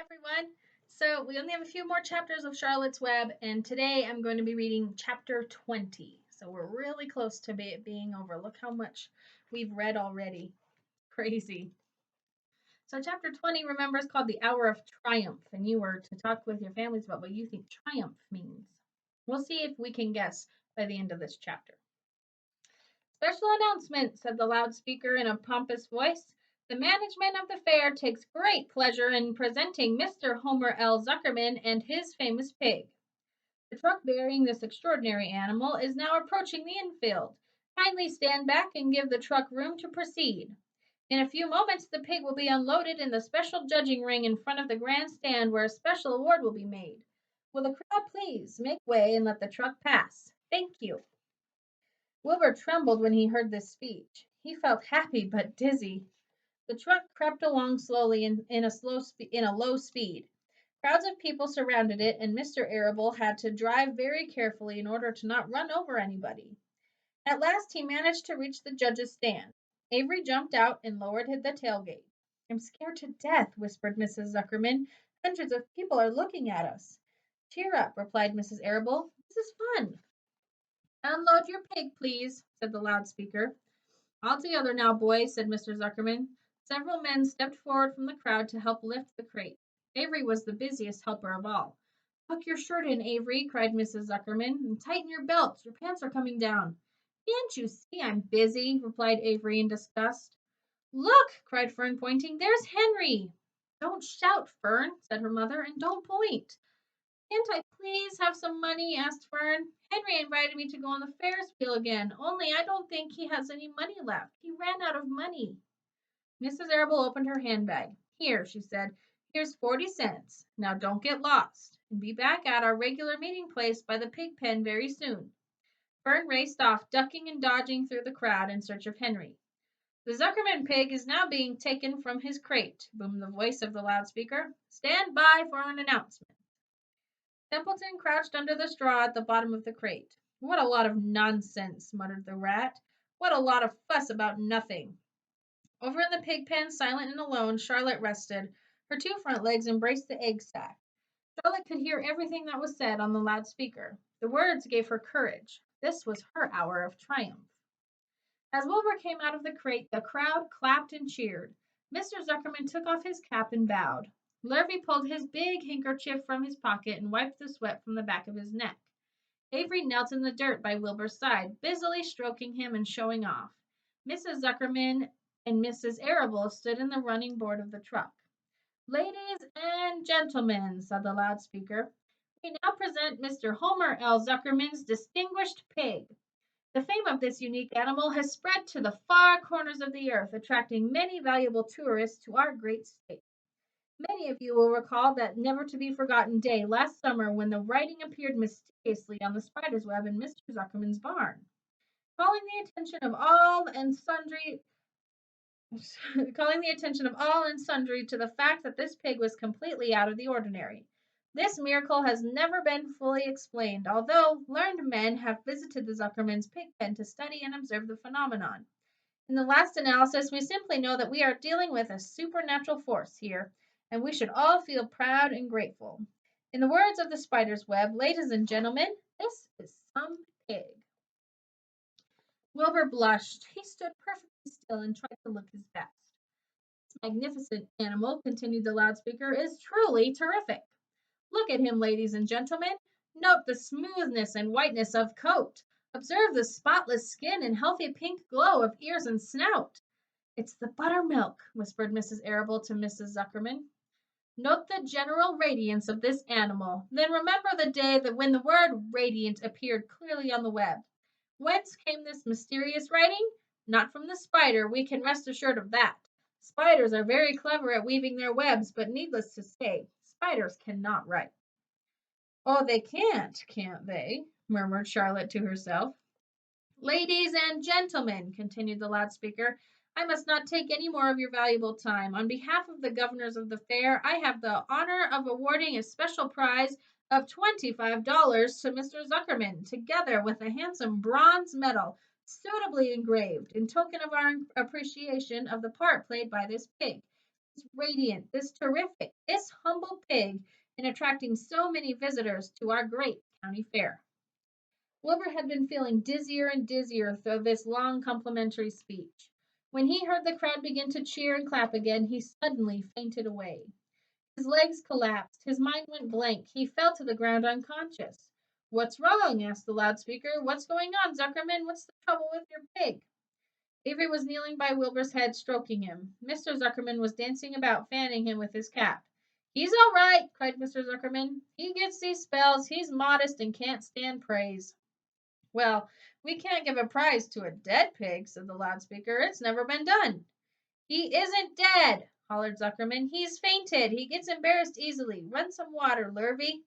everyone. So, we only have a few more chapters of Charlotte's Web, and today I'm going to be reading chapter 20. So, we're really close to it being over. Look how much we've read already. Crazy. So, chapter 20, remember, is called The Hour of Triumph, and you were to talk with your families about what you think triumph means. We'll see if we can guess by the end of this chapter. Special announcement, said the loudspeaker in a pompous voice. The management of the fair takes great pleasure in presenting Mr. Homer L. Zuckerman and his famous pig. The truck bearing this extraordinary animal is now approaching the infield. Kindly stand back and give the truck room to proceed. In a few moments, the pig will be unloaded in the special judging ring in front of the grandstand where a special award will be made. Will the crowd please make way and let the truck pass? Thank you. Wilbur trembled when he heard this speech. He felt happy but dizzy. The truck crept along slowly in a low speed. Crowds of people surrounded it, and Mr. Arable had to drive very carefully in order to not run over anybody. At last he managed to reach the judge's stand. Avery jumped out and lowered the tailgate. I'm scared to death, whispered Mrs. Zuckerman. Hundreds of people are looking at us. Cheer up, replied Mrs. Arable. This is fun. Unload your pig, please, said the loudspeaker. All together now, boys, said Mr. Zuckerman. Several men stepped forward from the crowd to help lift the crate. Avery was the busiest helper of all. Tuck your shirt in, Avery, cried Mrs. Zuckerman, and tighten your belts. Your pants are coming down. Can't you see I'm busy? Replied Avery in disgust. Look, cried Fern, pointing. There's Henry. Don't shout, Fern, said her mother, and don't point. Can't I please have some money? Asked Fern. Henry invited me to go on the Ferris wheel again, only I don't think he has any money left. He ran out of money. Mrs. Arable opened her handbag. Here, she said, here's 40 cents. Now don't get lost, and be back at our regular meeting place by the pig pen very soon. Fern raced off, ducking and dodging through the crowd in search of Henry. The Zuckerman pig is now being taken from his crate, boomed the voice of the loudspeaker. Stand by for an announcement. Templeton crouched under the straw at the bottom of the crate. What a lot of nonsense, muttered the rat. What a lot of fuss about nothing. Over in the pig pen, silent and alone, Charlotte rested. Her two front legs embraced the egg sack. Charlotte could hear everything that was said on the loudspeaker. The words gave her courage. This was her hour of triumph. As Wilbur came out of the crate, the crowd clapped and cheered. Mr. Zuckerman took off his cap and bowed. Lurvy pulled his big handkerchief from his pocket and wiped the sweat from the back of his neck. Avery knelt in the dirt by Wilbur's side, busily stroking him and showing off. Mrs. Zuckerman and Mrs. Arable stood in the running board of the truck. Ladies and gentlemen, said the loudspeaker, we now present Mr. Homer L. Zuckerman's distinguished pig. The fame of this unique animal has spread to the far corners of the earth, attracting many valuable tourists to our great state. Many of you will recall that never to be forgotten day last summer when the writing appeared mysteriously on the spider's web in Mr. Zuckerman's barn, calling the attention of all and sundry calling the attention of all and sundry to the fact that this pig was completely out of the ordinary. This miracle has never been fully explained, although learned men have visited the Zuckerman's pig pen to study and observe the phenomenon. In the last analysis, we simply know that we are dealing with a supernatural force here, and we should all feel proud and grateful. In the words of the spider's web, ladies and gentlemen, this is some pig. Wilbur blushed. He stood perfectly still and tried to look his best. This magnificent animal, continued the loudspeaker, is truly terrific. Look at him, ladies and gentlemen. Note the smoothness and whiteness of coat. Observe the spotless skin and healthy pink glow of ears and snout. It's the buttermilk, whispered Mrs. Arable to Mrs. Zuckerman. Note the general radiance of this animal. Then remember the day that when the word radiant appeared clearly on the web. Whence came this mysterious writing? Not from the spider, we can rest assured of that. Spiders are very clever at weaving their webs, but needless to say, spiders cannot write. Oh, they can't they? Murmured Charlotte to herself. Ladies and gentlemen, continued the loudspeaker, I must not take any more of your valuable time. On behalf of the governors of the fair, I have the honor of awarding a special prize of $25 to Mr. Zuckerman, together with a handsome bronze medal suitably engraved in token of our appreciation of the part played by this pig. this radiant, this terrific, this humble pig in attracting so many visitors to our great county fair. Wilbur had been feeling dizzier and dizzier through this long complimentary speech. When he heard the crowd begin to cheer and clap again, he suddenly fainted away. His legs collapsed, his mind went blank, he fell to the ground unconscious. What's wrong? Asked the loudspeaker. What's going on, Zuckerman? What's the trouble with your pig? Avery was kneeling by Wilbur's head, stroking him. Mr. Zuckerman was dancing about, fanning him with his cap. He's all right, cried Mr. Zuckerman. He gets these spells. He's modest and can't stand praise. Well, we can't give a prize to a dead pig, said the loudspeaker. It's never been done. He isn't dead, hollered Zuckerman. He's fainted. He gets embarrassed easily. Run some water, Lurvy.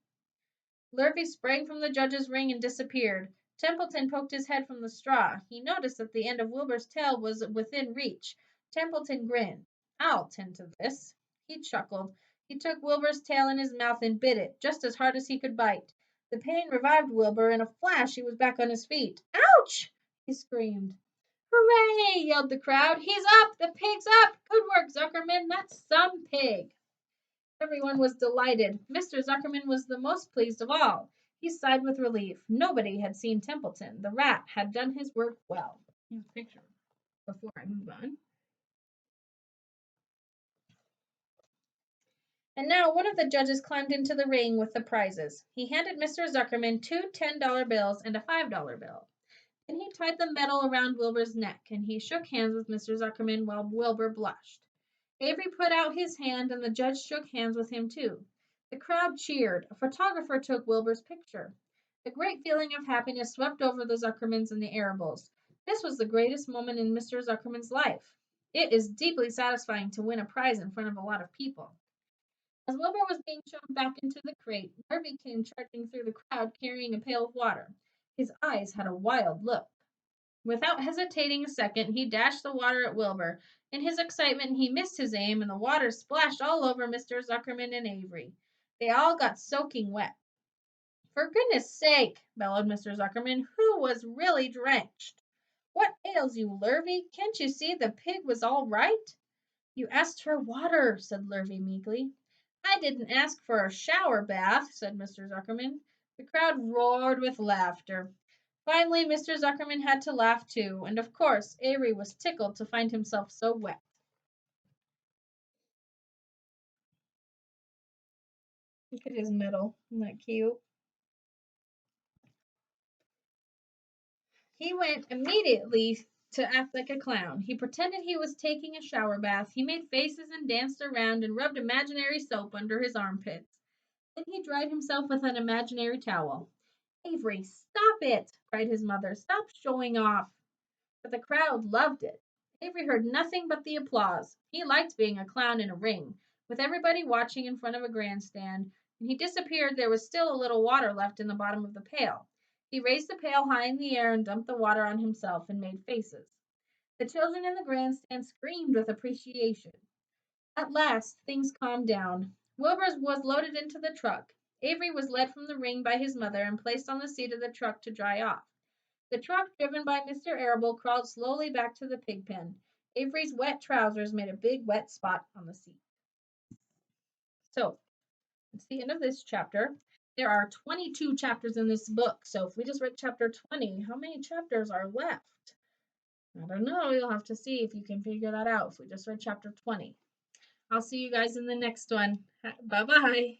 Lurvy sprang from the judge's ring and disappeared. Templeton poked his head from the straw. He noticed that the end of Wilbur's tail was within reach. Templeton grinned. I'll tend to this. He chuckled. He took Wilbur's tail in his mouth and bit it, just as hard as he could bite. The pain revived Wilbur. In a flash, he was back on his feet. Ouch! He screamed. Hooray! Yelled the crowd. He's up! The pig's up! Good work, Zuckerman. That's some pig. Everyone was delighted. Mr. Zuckerman was the most pleased of all. He sighed with relief. Nobody had seen Templeton. The rat had done his work well. Here's a picture before I move on. And now one of the judges climbed into the ring with the prizes. He handed Mr. Zuckerman two $10 bills and a $5 bill. Then he tied the medal around Wilbur's neck, and he shook hands with Mr. Zuckerman while Wilbur blushed. Avery put out his hand, and the judge shook hands with him too. The crowd cheered. A photographer took Wilbur's picture. A great feeling of happiness swept over the Zuckermans and the Arables. This was the greatest moment in Mr. Zuckerman's life. It is deeply satisfying to win a prize in front of a lot of people. As Wilbur was being shown back into the crate, Lurvy came charging through the crowd carrying a pail of water. His eyes had a wild look. Without hesitating a second, he dashed the water at Wilbur. In his excitement, he missed his aim, and the water splashed all over Mr. Zuckerman and Avery. They all got soaking wet. For goodness sake, bellowed Mr. Zuckerman, who was really drenched? What ails you, Lurvy? Can't you see the pig was all right? You asked for water, said Lurvy meekly. I didn't ask for a shower bath, said Mr. Zuckerman. The crowd roared with laughter. Finally, Mr. Zuckerman had to laugh too, and of course, Avery was tickled to find himself so wet. Look at his medal. Isn't that cute? He went immediately to act like a clown. He pretended he was taking a shower bath. He made faces and danced around and rubbed imaginary soap under his armpits. Then he dried himself with an imaginary towel. Avery, stop it, cried his mother. Stop showing off. But the crowd loved it. Avery heard nothing but the applause. He liked being a clown in a ring, with everybody watching in front of a grandstand. When he disappeared, there was still a little water left in the bottom of the pail. He raised the pail high in the air and dumped the water on himself and made faces. The children in the grandstand screamed with appreciation. At last, things calmed down. Wilbur's was loaded into the truck. Avery was led from the ring by his mother and placed on the seat of the truck to dry off. The truck, driven by Mr. Arable, crawled slowly back to the pig pen. Avery's wet trousers made a big wet spot on the seat. So, it's the end of this chapter. There are 22 chapters in this book. So, if we just read chapter 20, how many chapters are left? I don't know. You'll have to see if you can figure that out if we just read chapter 20. I'll see you guys in the next one. Bye-bye.